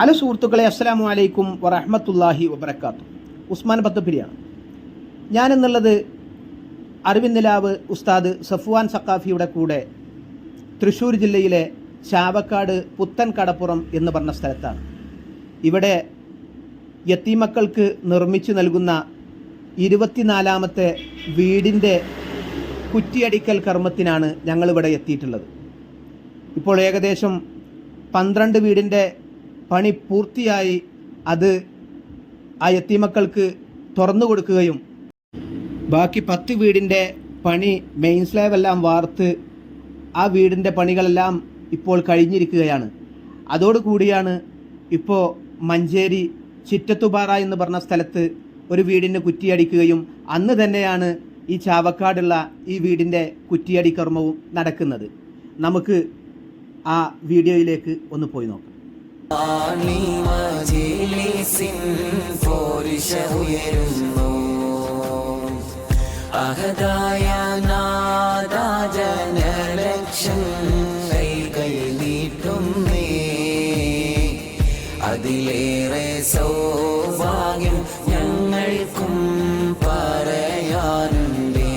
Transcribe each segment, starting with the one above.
Hello സുഹൃത്തുക്കളെ, അസ്സലാമു അലൈക്കും വറഹ്മത്തുള്ളാഹി വബറകാതുഹു. ഉസ്മാൻ പത്തുപ്പിരിയാണ് ഞാനെന്നുള്ളത്. അറിവിന്നിലാവ് ഉസ്താദ് സഫ്വാൻ സഖാഫിയുടെ കൂടെ തൃശ്ശൂർ ജില്ലയിലെ ചാവക്കാട് പുത്തൻ കടപ്പുറം എന്ന് പറഞ്ഞ സ്ഥലത്താണ്. ഇവിടെ യത്തീമക്കൾക്ക് നിർമ്മിച്ചു നൽകുന്ന 24ാമത്തെ വീടിൻ്റെ കുറ്റിയടിക്കൽ കർമ്മത്തിനാണ് ഞങ്ങളിവിടെ എത്തിയിട്ടുള്ളത്. ഇപ്പോൾ ഏകദേശം 12 വീടിൻ്റെ പണി പൂർത്തിയായി അത് ആ യത്തീമക്കൾക്ക് തുറന്നു കൊടുക്കുകയും ബാക്കി 10 വീടിൻ്റെ പണി മെയിൻ സ്ലാബ് എല്ലാം വാർത്ത് ആ വീടിൻ്റെ പണികളെല്ലാം ഇപ്പോൾ കഴിഞ്ഞിരിക്കുകയാണ്. അതോടുകൂടിയാണ് ഇപ്പോൾ മഞ്ചേരി ചിറ്റത്തുപാറ എന്ന് പറഞ്ഞ സ്ഥലത്ത് ഒരു വീടിന് കുറ്റിയടിക്കുകയും അന്ന് തന്നെയാണ് ഈ ചാവക്കാടുള്ള ഈ വീടിൻ്റെ കുറ്റിയടി കർമ്മവും നടക്കുന്നത്. നമുക്ക് ആ വീഡിയോയിലേക്ക് ഒന്ന് പോയി നോക്കാം. അഹദായ നാദാ ജനലക്ഷം കൈകൾ നീട്ടുന്നേ, അതിലേറെ സൗഭാഗ്യം ഞങ്ങൾക്കും പറയാനുണ്ടേ.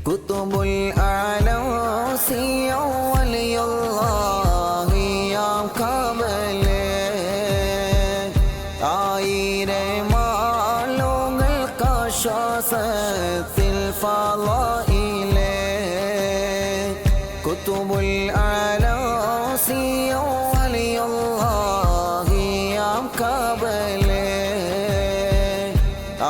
കുതുബുൽ ആലൗസിയ വലിയുള്ളാഹി യാ ഖബലേ, ആയിരമാളുകൾക്കാശ്വാസത്തിൽ ഫളായിലേ. കുതുബുൽ ആലൗസിയ വലിയുള്ളാഹി യാ ഖബലേ,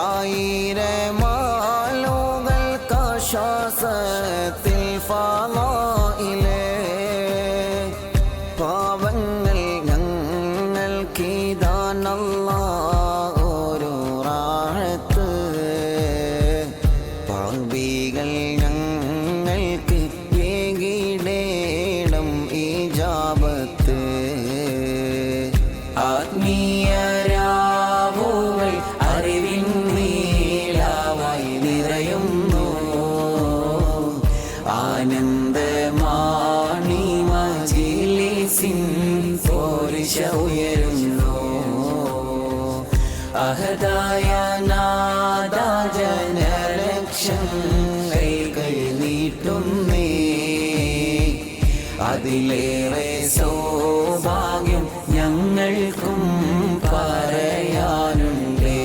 ആയിരമാളുകൾക്കാശ്വാസത്തിൽ ഫളായിലേ. പാവങ്ങൾ ഞങ്ങൾക്കിതാനല്ലാഹ് ഒരു റാഹത്ത്, പാപികൾ ഞങ്ങൾക്ക് ഏകിടേണം ഇജാബത്ത്. ആത്മീയരാവുകൾ അറിവിൻ നീലാവായി നിറയുന്നു, ആനന്ദമാണി മജ്‌ലിസിൻ പോരിശ ഉയരുന്നു. അഹദായ നാദാ ജനലക്ഷം കൈകൾ നീട്ടുന്നേ, അതിലേറെ സൗഭാഗ്യം ഞങ്ങൾക്കും പറയാനുണ്ടേ.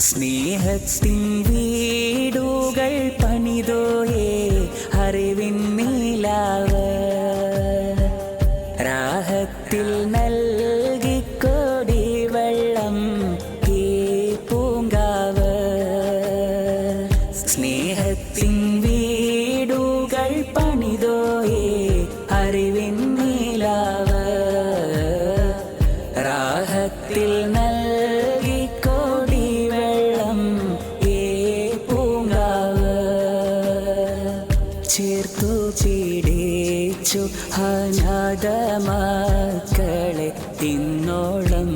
സ്നേഹത്തിൻ വീടുകൾ പണിതോയേ അറിവിൻ നീലാവ്, രാഹത്തിൽ നൽകിക്കൊടി വെള്ളം ഈ പൂങ്കാവ്. സ്നേഹത്തിൻ വീടുകൾ പണിതോയേ അറിവിൻ നീലാവ്, രാഹത്തിൽ നൽകിക്കൊടി വെള്ളം ഈ പൂങ്കാവ്. ചേർത്തു പിടിച്ചു അനാഥ മക്കളെ ഇന്നോളം,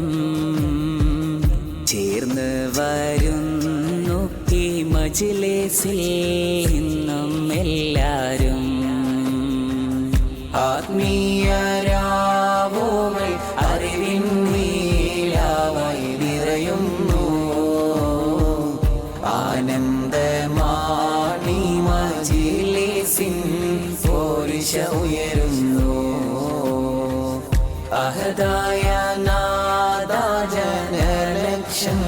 ചേർന്ന് വരുന്നു ഈ മജ്‌ലിസിൽ ഇന്നും എല്ലാരും. ആത്മീയരാവുകൾ അറിവിൻ നീലാവായി നിറയുന്നു, ആനന്ദമാണി മജ്‌ലിസിൻ പോരിശ ഉയരുന്നു. അഹദായ നാദാ ജനലക്ഷം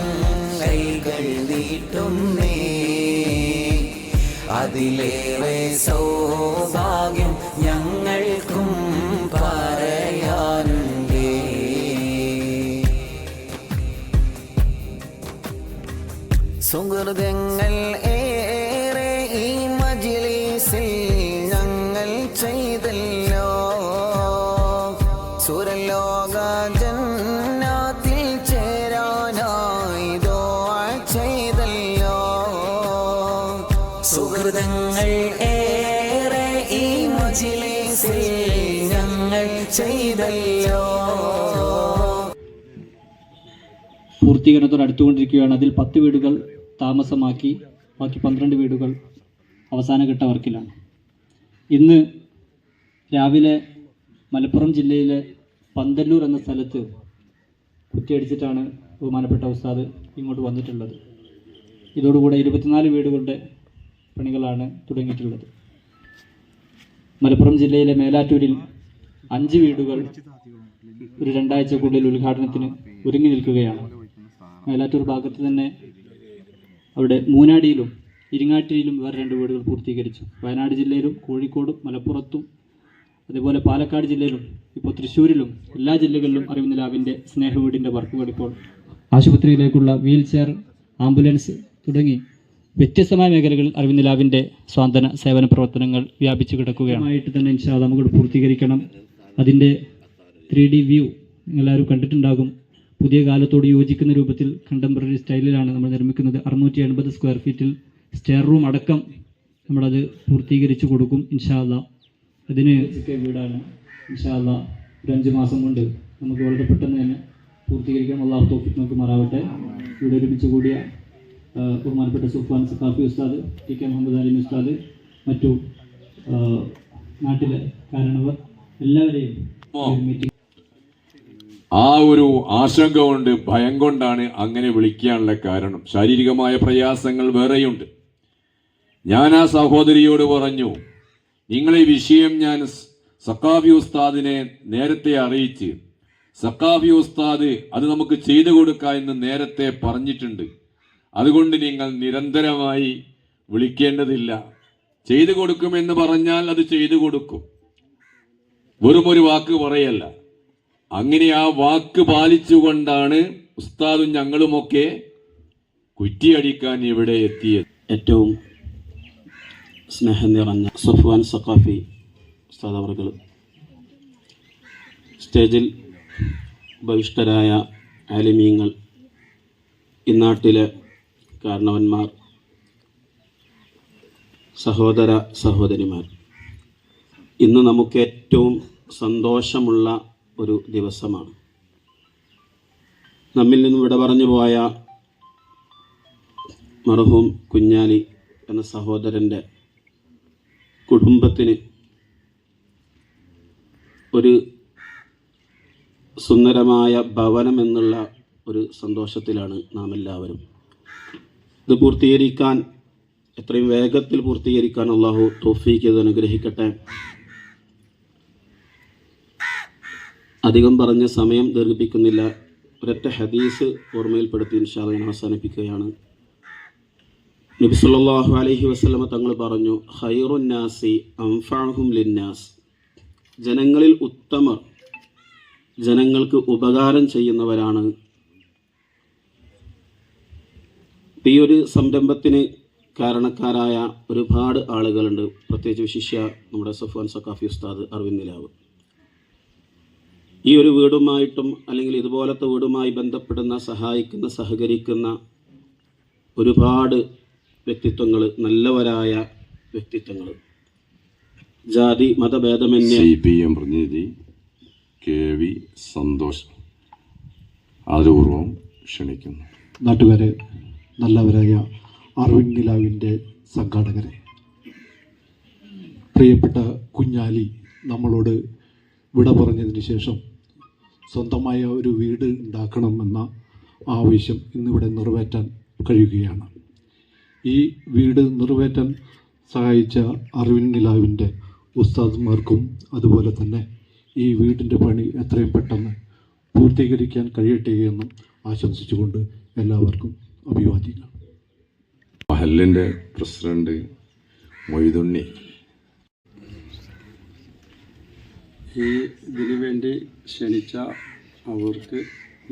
കൈകൾ നീട്ടുന്നേ, അതിലേറെ സൗഭാഗ്യം ഞങ്ങൾക്കും പറയാനുണ്ടേ. സുഹൃതങ്ങൾ ഏറെ ഈ മജ്‌ലിസിൽ ഞങ്ങൾ ചെയ്തല്ലോ, സുരലോക ജന്നാത്തിൽ ചേരാനായി ദുആ ചെയ്തല്ലോ. സുഹൃതങ്ങൾ ഏറെ ഈ മജ്‌ലിസിൽ ഞങ്ങൾ ചെയ്തല്ലോ. പൂർത്തീകരണത്തോട് അടുത്തുകൊണ്ടിരിക്കുകയാണ്. അതിൽ 10 വീടുകൾ താമസമാക്കി ബാക്കി 12 വീടുകൾ അവസാനഘട്ട വർക്കിലാണ്. ഇന്ന് രാവിലെ മലപ്പുറം ജില്ലയിലെ പന്തല്ലൂർ എന്ന സ്ഥലത്ത് കുറ്റിയടിച്ചിട്ടാണ് ബഹുമാനപ്പെട്ട ഉസ്താദ് ഇങ്ങോട്ട് വന്നിട്ടുള്ളത്. ഇതോടുകൂടെ 24 വീടുകളുടെ പണികളാണ് തുടങ്ങിയിട്ടുള്ളത്. മലപ്പുറം ജില്ലയിലെ മേലാറ്റൂരിൽ 5 വീടുകൾ ഒരു 2 ആഴ്ചക്കുള്ളിൽ ഉദ്ഘാടനത്തിന് ഒരുങ്ങി നിൽക്കുകയാണ്. മേലാറ്റൂർ ഭാഗത്ത് തന്നെ അവിടെ മൂനാടിയിലും ഇരിങ്ങാട്ടിയിലും വേറെ 2 വീടുകൾ പൂർത്തീകരിച്ചു. വയനാട് ജില്ലയിലും കോഴിക്കോടും മലപ്പുറത്തും അതേപോലെ പാലക്കാട് ജില്ലയിലും ഇപ്പോൾ തൃശ്ശൂരിലും എല്ലാ ജില്ലകളിലും അറിവ് നിലാവിൻ്റെ സ്നേഹവീടിൻ്റെ വർക്കുകൾ ഇപ്പോൾ ആശുപത്രിയിലേക്കുള്ള വീൽ ചെയർ, ആംബുലൻസ് തുടങ്ങി വ്യത്യസ്തമായ മേഖലകളിൽ അറിവ് നിലാവിൻ്റെ സ്വാന്തന സേവന പ്രവർത്തനങ്ങൾ വ്യാപിച്ചു കിടക്കുകയാണ്. ആയിട്ട് തന്നെ ഇൻഷാ അല്ലാഹ് നമുക്ക് പൂർത്തീകരിക്കണം. അതിൻ്റെ 3D വ്യൂ നിങ്ങളെല്ലാവരും കണ്ടിട്ടുണ്ടാകും. പുതിയ കാലത്തോട് യോജിക്കുന്ന രൂപത്തിൽ കണ്ടംപററി സ്റ്റൈലിലാണ് നമ്മൾ നിർമ്മിക്കുന്നത്. 680 സ്ക്വയർ ഫീറ്റിൽ സ്റ്റെയർ റൂം അടക്കം നമ്മളത് പൂർത്തീകരിച്ചു കൊടുക്കും ഇൻഷാ അല്ലാഹ്. അതിന് വീടാണ് ഇൻഷാ അല്ലാഹ്. ഒരു 5 മാസം കൊണ്ട് നമുക്ക് വളരെ പെട്ടെന്ന് തന്നെ പൂർത്തീകരിക്കാം. അല്ലാഹു തൗഫീഖ് നമുക്ക് മാറാവട്ടെ. ഇവിടെ ഒരുമിച്ച് കൂടിയ ബഹുമാനപ്പെട്ട സഫ്വാൻ സഖാഫി ഉസ്താദ്, ടി കെ മുഹമ്മദ് അലി ഉസ്താദ്, മറ്റു നാട്ടിലെ കാരണവർ എല്ലാവരെയും ആ ഒരു ആശങ്ക കൊണ്ട്, ഭയം കൊണ്ടാണ് അങ്ങനെ വിളിക്കാനുള്ള കാരണം. ശാരീരികമായ പ്രയാസങ്ങൾ വേറെയുണ്ട്. ഞാൻ ആ സഹോദരിയോട് പറഞ്ഞു, നിങ്ങളെ വിഷയം ഞാൻ സഖാഫി ഉസ്താദിനെ നേരത്തെ അറിയിച്ച്, സഖാഫി ഉസ്താദ് അത് നമുക്ക് ചെയ്തു കൊടുക്കാം എന്ന് നേരത്തെ പറഞ്ഞിട്ടുണ്ട്. അതുകൊണ്ട് നിങ്ങൾ നിരന്തരമായി വിളിക്കേണ്ടതില്ല. ചെയ്തു കൊടുക്കുമെന്ന് പറഞ്ഞാൽ അത് ചെയ്തു കൊടുക്കും, വെറും ഒരു വാക്ക് പറയല്ല. അങ്ങനെ ആ വാക്ക് പാലിച്ചുകൊണ്ടാണ് ഉസ്താദും ഞങ്ങളുമൊക്കെ കുറ്റിയടിക്കാൻ ഇവിടെ എത്തിയത്. ഏറ്റവും സ്നേഹം നിറഞ്ഞ സഫ്വാൻ സഖാഫി ഉസ്താദ് അവർകൾ, സ്റ്റേജിൽ ബഹിഷ്ഠരായ ആലിമീങ്ങൾ, ഇന്നാട്ടിലെ കാരണവന്മാർ, സഹോദര സഹോദരിമാർ, ഇന്ന് നമുക്ക് ഏറ്റവും സന്തോഷമുള്ള ഒരു ദിവസമാണ്. നമ്മിൽ നിന്നും വിട പറഞ്ഞു പോയ മർഹൂം കുഞ്ഞാലി എന്ന സഹോദരൻ്റെ കുടുംബത്തിന് ഒരു സുന്ദരമായ ഭവനം എന്നുള്ള ഒരു സന്തോഷത്തിലാണ് നാം എല്ലാവരും. ഇത് പൂർത്തീകരിക്കാൻ, എത്രയും വേഗത്തിൽ പൂർത്തീകരിക്കാൻ അള്ളാഹു തൗഫീഖ് ചെയ്ത് അനുഗ്രഹിക്കട്ടെ. അധികം പറഞ്ഞ സമയം ദീർഘിപ്പിക്കുന്നില്ല. ഒരൊറ്റ ഹദീസ് ഓർമ്മയിൽപ്പെടുത്തി ഇൻഷാ അല്ലാഹ് ഞാൻ അവസാനിപ്പിക്കുകയാണ്. നബി സല്ലല്ലാഹു അലൈഹി വസല്ലമ തങ്ങൾ പറഞ്ഞു, ഖൈറുൻ നാസി അൻഫഅഹും ലിന്നാസ്, ജനങ്ങളിൽ ഉത്തമർ ജനങ്ങൾക്ക് ഉപകാരം ചെയ്യുന്നവരാണ്. ഈ ഒരു സംരംഭത്തിന് കാരണക്കാരായ ഒരുപാട് ആളുകളുണ്ട്. പ്രത്യേകിച്ച് വിശിഷ്യ നമ്മുടെ സഫ്വാൻ സഖാഫി ഉസ്താദ്, അറിവിൻ നിലാവ്. ഈ ഒരു വീടുമായിട്ടും അല്ലെങ്കിൽ ഇതുപോലത്തെ വീടുമായി ബന്ധപ്പെടുന്ന, സഹായിക്കുന്ന, സഹകരിക്കുന്ന ഒരുപാട് വ്യക്തിത്വങ്ങൾ, നല്ലവരായ വ്യക്തിത്വങ്ങൾ, ജാതി മതഭേദമന്യേ CPM പ്രതിനിധി KV സന്തോഷ് ആദരപൂർവ്വം ക്ഷണിക്കുന്നു. നാട്ടുകാരെ, നല്ലവരായ അറിവിൻ നിലാവിൻ്റെ സംഘാടകരെ, പ്രിയപ്പെട്ട കുഞ്ഞാലി നമ്മളോട് വിട പറഞ്ഞതിന് ശേഷം സ്വന്തമായ ഒരു വീട് ഉണ്ടാക്കണമെന്ന ആവശ്യം ഇന്നിവിടെ നിറവേറ്റാൻ കഴിയുകയാണ്. ഈ വീട് നിറവേറ്റാൻ സഹായിച്ച അറിവിൻ നിലാവിൻ്റെ ഉസ്താദ്മാർക്കും അതുപോലെ തന്നെ ഈ വീടിൻ്റെ പണി എത്രയും പെട്ടെന്ന് പൂർത്തീകരിക്കാൻ കഴിയട്ടെ എന്നും ആശംസിച്ചുകൊണ്ട് എല്ലാവർക്കും അഭിവാദ്യങ്ങൾ. മഹല്ലിൻ്റെ പ്രസിഡന്റ് മൊയ്തുണ്ണി. ഈ ഇതിനു വേണ്ടി ക്ഷണിച്ച അവർക്ക്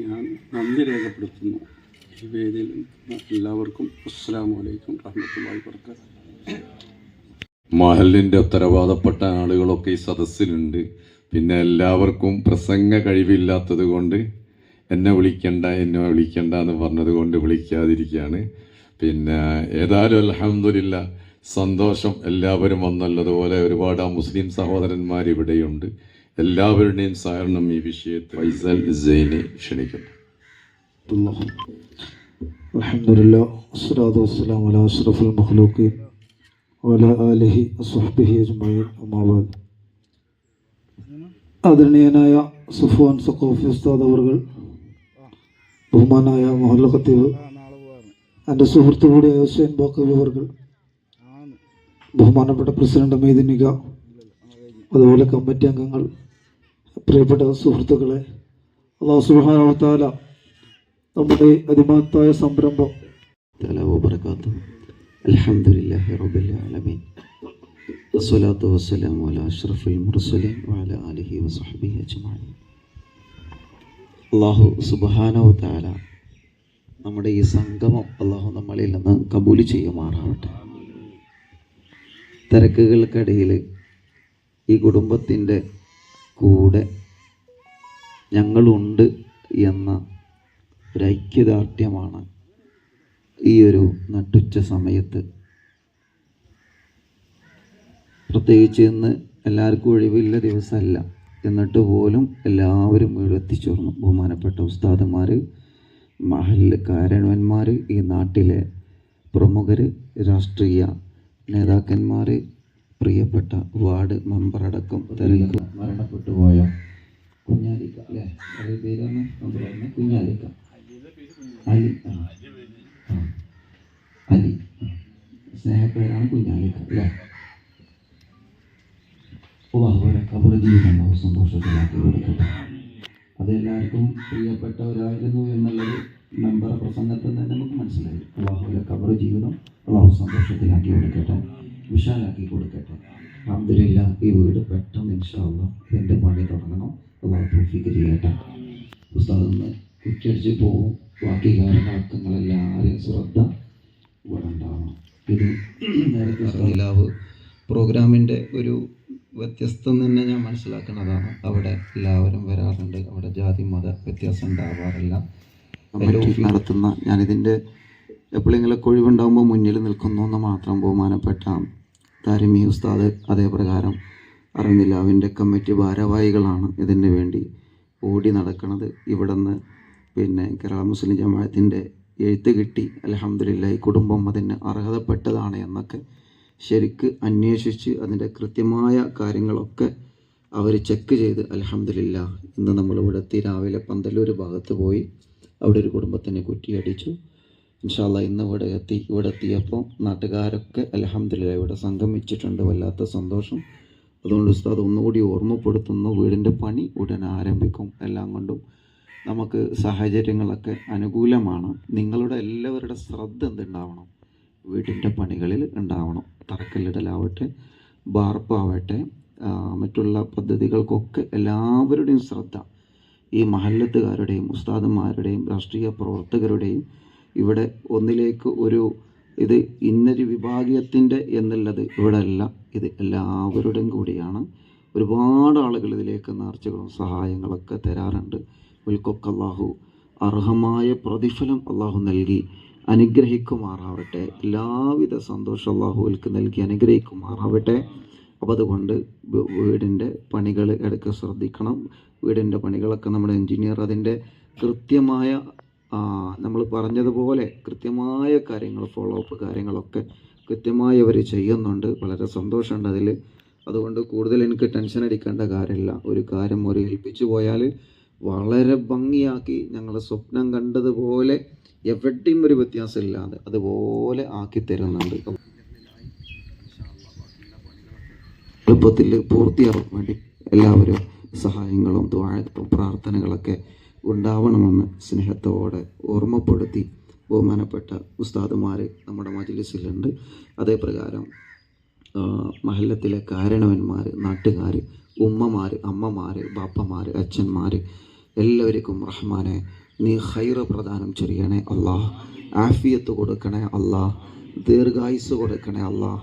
ഞാൻ നന്ദി രേഖപ്പെടുത്തുന്നു. ഈ വേദിയിൽ എല്ലാവർക്കും അസ്സലാമു അലൈക്കും റഹ്മത്തുള്ളാഹി വബറകാതുഹു. മഹല്ലിൻ്റെ ഉത്തരവാദപ്പെട്ട ആളുകളൊക്കെ ഈ സദസ്സിലുണ്ട്. പിന്നെ എല്ലാവർക്കും പ്രസംഗ കഴിവില്ലാത്തത് കൊണ്ട് എന്നെ വിളിക്കണ്ട എന്ന് പറഞ്ഞത് കൊണ്ട് വിളിക്കാതിരിക്കുകയാണ്. പിന്നെ ഏതായാലും അൽഹംദുലില്ലാ സന്തോഷം, എല്ലാവരും വന്നല്ലതുപോലെ ഒരുപാട് മുസ്ലിം സഹോദരന്മാർ ഇവിടെയുണ്ട്. എല്ലാവരുടെയും സഹകരണം ഈ വിഷയത്തിൽ ഫൈസൽ സൈനി ക്ഷണിക്കുന്നു. അൽഹംദുലില്ലാ വസ്സലാത്തു വസ്സലാമു അലാ അഷ്റഫിൽ മഖ്ലൂഖീൻ വഅലാ ആലിഹി വസ്വഹ്ബിഹി അജ്മഈൻ അമ്മാ ബഅദ്. ആദരണീയനായ സഫ്വാൻ സഖാഫി ഉസ്താദ് അവർകൾ, ബഹുമാനായ മഹല്ല ഖത്തീബ്, എൻ്റെ സുഹൃത്തു കൂടിയായ ഹുസൈൻ ബാക്കവി അവർകൾ, ബഹുമാനപ്പെട്ട പ്രസിഡന്റ് മൈദിനിക, അതുപോലെ കമ്മിറ്റി അംഗങ്ങൾ, പ്രിയപ്പെട്ട സുഹൃത്തുക്കളെ, അല്ലാഹു സുബ്ഹാനഹു വ തആല നമ്മുടെ അതിമഹത്തായ സംരംഭം അൽഹംദുലില്ലാഹി റബ്ബിൽ ആലമീൻ വസ്സലാത്തു വസ്സലാമു അലാ അഷ്റഫിൽ മുർസലീൻ വഅലാ ആലിഹി വസഹ്ബിഹി അജ്മഈൻ. അല്ലാഹു സുബ്ഹാനഹു വ തആല നമ്മുടെ ഈ സംഗമം അല്ലാഹു നമ്മളിൽ നിന്ന് കബൂൽ ചെയ്യുമാറാവട്ടെ. തിരക്കുകൾക്കിടയിൽ ഈ കുടുംബത്തിൻ്റെ കൂടെ ഞങ്ങളുണ്ട് എന്ന ഒരു ഐക്യദാർഢ്യമാണ് ഈ ഒരു നട്ടുച്ച സമയത്ത്. പ്രത്യേകിച്ച് ഇന്ന് എല്ലാവർക്കും ഒഴിവില്ല ദിവസമല്ല, എന്നിട്ട് പോലും എല്ലാവരും ഇവിടെ എത്തിച്ചേർന്നു. ബഹുമാനപ്പെട്ട ഉസ്താദന്മാർ, മഹല്ല് കാരണവന്മാർ, ഈ നാട്ടിലെ പ്രമുഖർ, രാഷ്ട്രീയ നേതാക്കന്മാർ, പ്രിയപ്പെട്ട വാർഡ് മെമ്പറടക്കം തെരഞ്ഞെടുപ്പ് മരണപ്പെട്ടു പോയ കുഞ്ഞാലിക്ക, അല്ലേ? അതേ പേരാണ് കുഞ്ഞാലിക്ക, അലി, അലി, സ്നേഹപ്പേരാണ് കുഞ്ഞാലിക്ക, അല്ലേ? ഖബർ ജീവിതം സന്തോഷത്തിലാക്കി കൊടുക്കട്ടെ. അതെല്ലാവർക്കും പ്രിയപ്പെട്ടവരായിരുന്നു എന്നുള്ളത് മെമ്പർ പ്രസംഗത്തിൽ തന്നെ നമുക്ക് മനസ്സിലായി. അള്ളാഹുവിൻ്റെ ഖബർ ജീവിതം അള്ളാഹു സന്തോഷത്തിലാക്കി കൊടുക്കട്ടെ, വിശാലാക്കി കൊടുക്കട്ടെ. അൽഹംദുലില്ലാ, ഈ വീട് പെട്ടെന്ന് ഇൻഷാ അല്ലാഹ് ഇതിൻ്റെ പണി തുടങ്ങണം. അള്ളാഹു തൗഫീഖ് ചെയ്യട്ടെ. ഉസ്താദൊന്ന് കുറ്റിയടിച്ച് പോവും. ബാക്കി കാര്യങ്ങളൊക്കെ നിങ്ങളെല്ലാവരെയും ശ്രദ്ധ ഇവിടെ ഉണ്ടാവണം. ഇത് നേരത്തെ ഇലാവ് പ്രോഗ്രാമിൻ്റെ ഒരു വ്യത്യസ്തം തന്നെ ഞാൻ മനസ്സിലാക്കുന്നതാണ്. അവിടെ എല്ലാവരും വരാറുണ്ട്, അവിടെ ജാതി മത വ്യത്യാസം ഉണ്ടാവാറില്ല. നടത്തുന്ന ഞാനിതിൻ്റെ എപ്പോഴെങ്കിലൊക്കെ ഒഴിവുണ്ടാകുമ്പോൾ മുന്നിൽ നിൽക്കുന്നു എന്ന് മാത്രം. ബഹുമാനപ്പെട്ട താരിമി ഉസ്താദ് അതേപ്രകാരം അറിഞ്ഞില്ലാവിൻ്റെ കമ്മിറ്റി ഭാരവാഹികളാണ് ഇതിന് വേണ്ടി ഓടി നടക്കുന്നത്. ഇവിടെ നിന്ന് പിന്നെ കേരള മുസ്ലിം ജമാഅത്തിൻ്റെ എഴുത്ത് കിട്ടി. അൽഹംദുലില്ലാ, ഈ കുടുംബം അതിന് അർഹതപ്പെട്ടതാണ് എന്നൊക്കെ ശരിക്ക് അന്വേഷിച്ച് അതിൻ്റെ കൃത്യമായ കാര്യങ്ങളൊക്കെ അവർ ചെക്ക് ചെയ്ത് അൽഹംദുലില്ലാ ഇന്ന് നമ്മളിവിടെ എത്തി. രാവിലെ പന്തല്ലൂർ ഭാഗത്ത് പോയി അവിടെ ഒരു കുടുംബത്തിനെ കുറ്റിയടിച്ചു. ഇൻഷാ അല്ലാഹ് ഇന്ന് ഇവിടെ എത്തിയപ്പോൾ നാട്ടുകാരൊക്കെ അൽഹംദുലില്ലാ ഇവിടെ സംഗമിച്ചിട്ടുണ്ട്. വല്ലാത്ത സന്തോഷം. അതുകൊണ്ട് ഉസ്താദ് ഒന്നുകൂടി ഓർമ്മപ്പെടുത്തുന്നു, വീടിൻ്റെ പണി ഉടൻ ആരംഭിക്കും. എല്ലാം കൊണ്ടും നമുക്ക് സാഹചര്യങ്ങളൊക്കെ അനുകൂലമാണ്. നിങ്ങളുടെ എല്ലാവരുടെ ശ്രദ്ധ എന്തുണ്ടാവണം? വീടിൻ്റെ പണികളിൽ ഉണ്ടാവണം. തറക്കല്ലിടലാവട്ടെ, ബാർപ്പാവട്ടെ, മറ്റുള്ള പദ്ധതികൾക്കൊക്കെ എല്ലാവരുടെയും ശ്രദ്ധ, ഈ മഹല്ലത്തുകാരുടെയും ഉസ്താദന്മാരുടെയും രാഷ്ട്രീയ പ്രവർത്തകരുടെയും ഇവിടെ ഒന്നിലേക്ക് ഒരു ഇത് ഇന്നൊരു വിഭാഗീയത്തിൻ്റെ എന്നുള്ളത് ഇവിടെ അല്ല, ഇത് എല്ലാവരുടെയും കൂടിയാണ്. ഒരുപാട് ആളുകൾ ഇതിലേക്ക് നേർച്ചകളും സഹായങ്ങളൊക്കെ തരാറുണ്ട്. ഇവർക്കൊക്കെ അള്ളാഹു അർഹമായ പ്രതിഫലം അള്ളാഹു നൽകി അനുഗ്രഹിക്കുമാറാവട്ടെ. എല്ലാവിധ സന്തോഷം അള്ളാഹുവിൽക്ക് നൽകി അനുഗ്രഹിക്കുമാറാവട്ടെ. അപ്പോൾ അതുകൊണ്ട് വീടിൻ്റെ പണികൾ ഇടയ്ക്ക് ശ്രദ്ധിക്കണം. വീടിൻ്റെ പണികളൊക്കെ നമ്മുടെ എൻജിനീയർ അതിൻ്റെ കൃത്യമായ നമ്മൾ പറഞ്ഞതുപോലെ കൃത്യമായ കാര്യങ്ങൾ ഫോളോ അപ്പ് കാര്യങ്ങളൊക്കെ കൃത്യമായി അവർ ചെയ്യുന്നുണ്ട്. വളരെ സന്തോഷമുണ്ട് അതിൽ. അതുകൊണ്ട് കൂടുതൽ എനിക്ക് ടെൻഷൻ അടിക്കേണ്ട കാര്യമില്ല. ഒരു കാര്യം ഒരു ഏൽപ്പിച്ചു പോയാൽ വളരെ ഭംഗിയാക്കി ഞങ്ങൾ സ്വപ്നം കണ്ടതുപോലെ എവിടെയും ഒരു വ്യത്യാസമില്ലാതെ അതുപോലെ ആക്കി തരുന്നുണ്ട്. എളുപ്പത്തിൽ പൂർത്തിയാവാൻ വേണ്ടി എല്ലാവരും സഹായങ്ങളും പ്രാർത്ഥനകളൊക്കെ ഉണ്ടാവണമെന്ന് സ്നേഹത്തോടെ ഓർമ്മപ്പെടുത്തി ബഹുമാനപ്പെട്ട ഉസ്താദുമാർ നമ്മുടെ മജ്‌ലിസിലുണ്ട്. അതേപ്രകാരം മഹല്ലത്തിലെ കാരണവന്മാർ, നാട്ടുകാർ, ഉമ്മമാർ, അമ്മമാർ, ബാപ്പമാർ, അച്ഛന്മാർ, എല്ലാവർക്കും റഹ്മാനെ നീ ഖൈർ പ്രദാനം ചെയ്യണേ അല്ലാഹ്. ആഫിയത്ത് കൊടുക്കണേ അല്ലാഹ്. ദീർഘായുസ് കൊടുക്കണേ അല്ലാഹ്.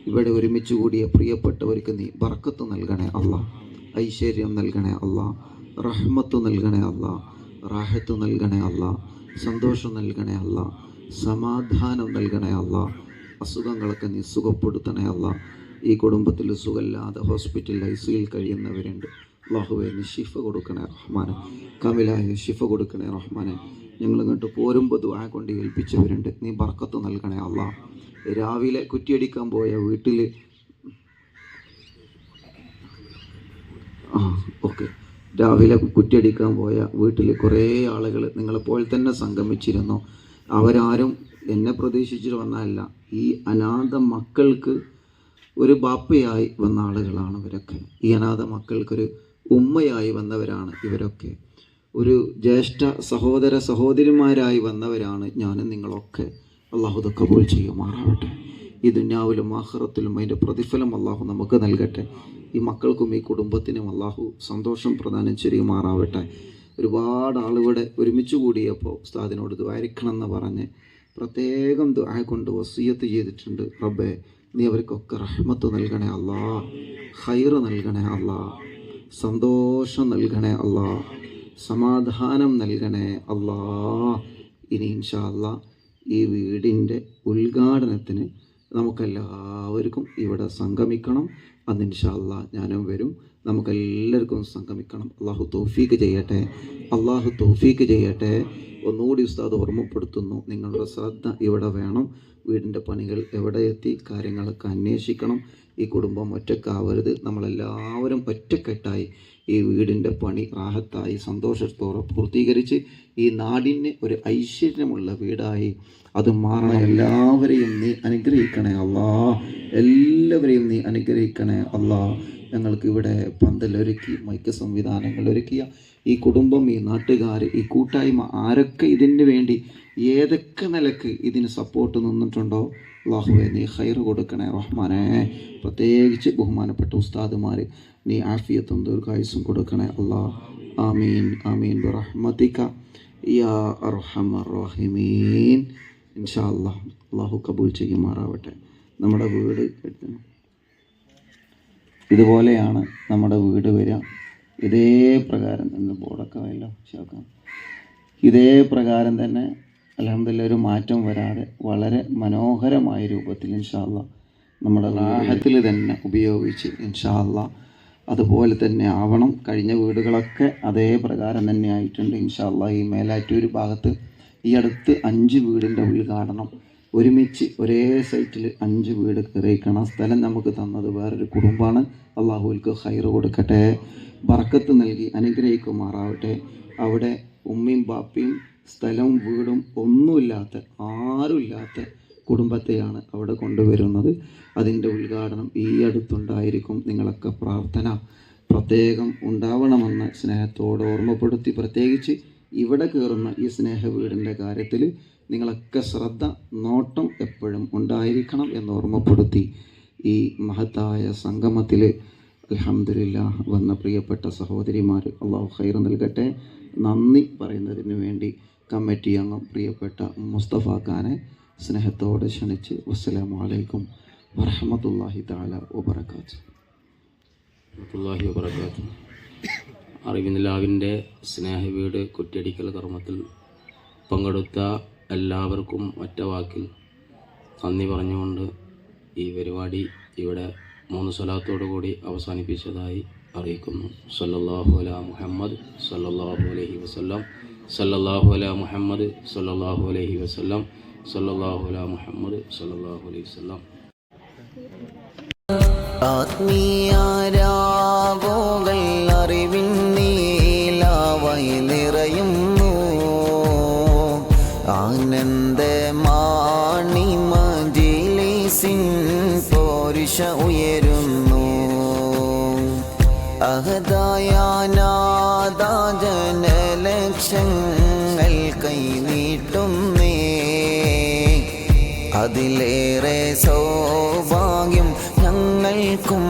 ഇവിടെ ഒരുമിച്ച് കൂടിയ പ്രിയപ്പെട്ടവർക്ക് നീ ബർക്കത്ത് നൽകണേ അല്ലാഹ്. ഐശ്വര്യം നൽകണേ അല്ലാഹ്. റഹ്മത്ത് നൽകണേ അല്ലാഹ്. റാഹത്ത് നൽകണേ അല്ലാഹ്. സന്തോഷം നൽകണേ അല്ലാഹ്. സമാധാനം നൽകണേ അല്ലാഹ്. അസുഖങ്ങളൊക്കെ നീ സുഖപ്പെടുത്തണേ അല്ലാഹ്. ഈ കുടുംബത്തിൽ സുഖമില്ലാതെ ഹോസ്പിറ്റലിൽ ICUയിൽ കഴിയുന്നവരുണ്ട്. അല്ലാഹുവേ നീ ശിഫ കൊടുക്കണേ റഹ്മാനെ. കാമിലായ ശിഫ കൊടുക്കണേ റഹ്മാനെ. ഞങ്ങൾ ഇങ്ങോട്ട് പോരുമ്പോൾ ദുആ കൊണ്ട് ഏൽപ്പിച്ചവരുണ്ട്. നീ ബർക്കത്ത് നൽകണേ അല്ലാ. രാവിലെ കുറ്റിയടിക്കാൻ പോയ വീട്ടിൽ രാവിലെ കുറ്റിയടിക്കാൻ പോയ വീട്ടിൽ കുറേ ആളുകൾ നിങ്ങളെപ്പോലെ തന്നെ സംഗമിച്ചിരുന്നു. അവരാരും എന്നെ പ്രതീക്ഷിച്ചിട്ട് വന്നതല്ല. ഈ അനാഥ മക്കൾക്ക് ഒരു ബാപ്പയായി വന്ന ആളുകളാണ് ഇവരൊക്കെ. ഈ അനാഥ മക്കൾക്കൊരു ഉമ്മയായി വന്നവരാണ് ഇവരൊക്കെ. ഒരു ജ്യേഷ്ഠ സഹോദര സഹോദരിമാരായി വന്നവരാണ് ഞാനും നിങ്ങളൊക്കെ. അള്ളാഹു ഇത് കബൂൽ ചെയ്യുമാറാവട്ടെ. ഈ ദുനിയാവിലും ആഖിറത്തിലും അതിൻ്റെ പ്രതിഫലം അള്ളാഹു നമുക്ക് നൽകട്ടെ. ഈ മക്കൾക്കും ഈ കുടുംബത്തിനും അള്ളാഹു സന്തോഷം പ്രദാനം ചെയ്യുമാറാവട്ടെ. ഒരുപാട് ആളുകളുടെ ഒരുമിച്ച് കൂടിയപ്പോൾ ഉസ്താദിനോട് ദുആയിരിക്കണം എന്ന് പറഞ്ഞ് പ്രത്യേകം ദുആ കൊണ്ട് വസിയത്ത് ചെയ്തിട്ടുണ്ട്. റബ്ബേ, നീ അവർക്കൊക്കെ റഹ്മത്ത് നൽകണേ അല്ലാ, ഖൈറ് നൽകണേ അല്ലാ, സന്തോഷം നൽകണേ അല്ലാ, സമാധാനം നൽകണേ അല്ലാ. ഇനി ഇൻഷാ അല്ലാ ഈ വീടിൻ്റെ ഉദ്ഘാടനത്തിന് നമുക്കെല്ലാവർക്കും ഇവിടെ സംഗമിക്കണം. അന്ന് ഇൻഷാ അല്ലാ ഞാനും വരും. നമുക്കെല്ലാവർക്കും സംഗമിക്കണം. അള്ളാഹു തൗഫീക്ക് ചെയ്യട്ടെ, അള്ളാഹു തൗഫീക്ക് ചെയ്യട്ടെ. ഒന്നുകൂടി ഉസ്താദ് ഓർമ്മപ്പെടുത്തുന്നു, നിങ്ങളുടെ ശ്രദ്ധ ഇവിടെ വേണം. വീടിൻ്റെ പണികൾ എവിടെ എത്തി, കാര്യങ്ങളൊക്കെ അന്വേഷിക്കണം. ഈ കുടുംബം ഒറ്റക്കാവരുത്. നമ്മളെല്ലാവരും ഒറ്റക്കെട്ടായി ഈ വീടിൻ്റെ പണി റാഹത്തായി സന്തോഷത്തോടെ പൂർത്തീകരിച്ച് ഈ നാടിന് ഒരു ഐശ്വര്യമുള്ള വീടായി അത് മാറണം. എല്ലാവരെയും നീ അനുഗ്രഹിക്കണേ അല്ലാ, എല്ലാവരെയും നീ അനുഗ്രഹിക്കണേ അല്ലാ. ഞങ്ങൾക്ക് ഇവിടെ പന്തലൊരുക്കി മൈക്ക് സംവിധാനങ്ങൾ ഒരുക്കിയ ഈ കുടുംബം, ഈ നാട്ടുകാർ, ഈ കൂട്ടായ്മ, ആരൊക്കെ ഇതിന് വേണ്ടി ഏതൊക്കെ നിലക്ക് ഇതിന് സപ്പോർട്ട് നിന്നിട്ടുണ്ടോ, അല്ലാഹുവേ നീ ഖൈറ് കൊടുക്കണേ റഹ്മാനെ. പ്രത്യേകിച്ച് ബഹുമാനപ്പെട്ട ഉസ്താദുമാർ നീ ആഫിയത്തും ദീർഘായുസ്സും കൊടുക്കണേ അല്ലാ. ആമീൻ ആമീൻ ബിറഹ്മതിക യാ അർഹമർ റഹീമീൻ. ഇൻഷാ അല്ലാ അല്ലാഹു കബൂൽ ചെയ്യുമാറാവട്ടെ. നമ്മുടെ വീട് ഇതുപോലെയാണ് നമ്മുടെ വീട് വരിക. ഇതേ പ്രകാരം ഇന്ന് ബോർഡൊക്കെ വല്ലോ ശാക്കാം. ഇതേ പ്രകാരം തന്നെ അൽഹംദുലില്ലാ ഒരു മാറ്റം വരാതെ വളരെ മനോഹരമായ രൂപത്തിൽ ഇൻഷാ അല്ലാ നമ്മുടെ റാഹത്തിൽ തന്നെ ഉപയോഗിച്ച് ഇൻഷാ അല്ലാ അതുപോലെ തന്നെ ആവണം. കഴിഞ്ഞ വീടുകളൊക്കെ അതേ പ്രകാരം തന്നെ ആയിട്ടുണ്ട് ഇൻഷാ അല്ലാ. ഈ മേലാറ്റൂർ ഭാഗത്ത് ഈ അടുത്ത് 5 വീടിൻ്റെ ഉദ്ഘാടനം ഒരുമിച്ച് ഒരേ സൈറ്റിൽ 5 വീട് കയറിയിരിക്കണം. സ്ഥലം നമുക്ക് തന്നത് വേറൊരു കുടുംബമാണ്. അള്ളാഹുവിൽക്ക് ഖൈറ് കൊടുക്കട്ടെ, ബർക്കത്ത് നൽകി അനുഗ്രഹിക്കുമാറാവട്ടെ. അവിടെ ഉമ്മയും ബാപ്പയും സ്ഥലവും വീടും ഒന്നുമില്ലാത്ത ആരുമില്ലാത്ത കുടുംബത്തെയാണ് അവിടെ കൊണ്ടുവരുന്നത്. അതിൻ്റെ ഉദ്ഘാടനം ഈ അടുത്തുണ്ടായിരിക്കും. നിങ്ങളൊക്കെ പ്രാർത്ഥന പ്രത്യേകം ഉണ്ടാവണമെന്ന് സ്നേഹത്തോടെ ഓർമ്മപ്പെടുത്തി, പ്രത്യേകിച്ച് ഇവിടെ കയറുന്ന ഈ സ്നേഹ വീടിൻ്റെ കാര്യത്തിൽ നിങ്ങളൊക്കെ ശ്രദ്ധ നോട്ടം എപ്പോഴും ഉണ്ടായിരിക്കണം എന്ന് ഓർമ്മപ്പെടുത്തി ഈ മഹത്തായ സംഗമത്തിൽ അൽഹംദുലില്ലാ വന്ന പ്രിയപ്പെട്ട സഹോദരിമാർ അള്ളാഹു ഖൈർ നൽകട്ടെ. നന്ദി പറയുന്നതിന് വേണ്ടി കമ്മിറ്റി അംഗം പ്രിയപ്പെട്ട മുസ്തഫ ഖാനെ സ്നേഹത്തോടെ ക്ഷണിച്ച് വസ്സലാമു അലൈക്കും വറഹ്മത്തുള്ളാഹി തആല വബറകാതുഹു. അറിവിനിലാവിൻ്റെ സ്നേഹ വീട് കുറ്റിയടിക്കൽ കർമ്മത്തിൽ പങ്കെടുത്ത എല്ലാവർക്കും ഒറ്റ വാക്കിൽ നന്ദി പറഞ്ഞുകൊണ്ട് ഈ പരിപാടി ഇവിടെ 3 സ്വലാത്തോടു കൂടി അവസാനിപ്പിച്ചതായി അറിയിക്കുന്നു. സല്ലല്ലാഹു അലാ മുഹമ്മദ് സല്ലല്ലാഹു അലൈഹി വസല്ലം, സല്ലല്ലാഹു അലാ മുഹമ്മദ് സല്ലല്ലാഹു അലൈഹി വസല്ലം, സല്ലല്ലാഹു അലാ മുഹമ്മദ് സല്ലല്ലാഹു അലൈഹി വസല്ലം. ആത്മീയരാവുകൾ അറിവിൻ നീലാവായി നിറയുന്നു. ആനന്ദമാണി മജ്‌ലിസിൻ പോരിഷ ഉയരുന്നു. അഹദായ നാദാ ജനലക്ഷങ്ങൾ കൈനീട്ടുന്നേ. അതിലേറെ സൗഭാഗ്യം ഞങ്ങൾക്കും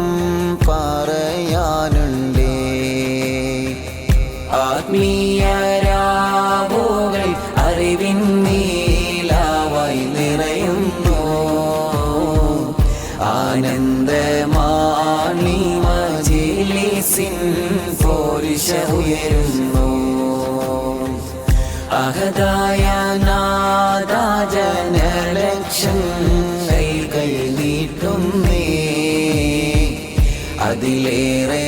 പറയാനുണ്ടേ. ആത്മീയരാവുകൾ അറിവിൻ നീലാവായി നിറയുന്നു. ആനന്ദമാണി മജ്‌ലിസിൻ പോരിഷ ഉയരുന്നു. അഹദായ നാദാ ജനലക്ഷങ്ങൾ കൈനീട്ടുന്നേ. അതിലേറെ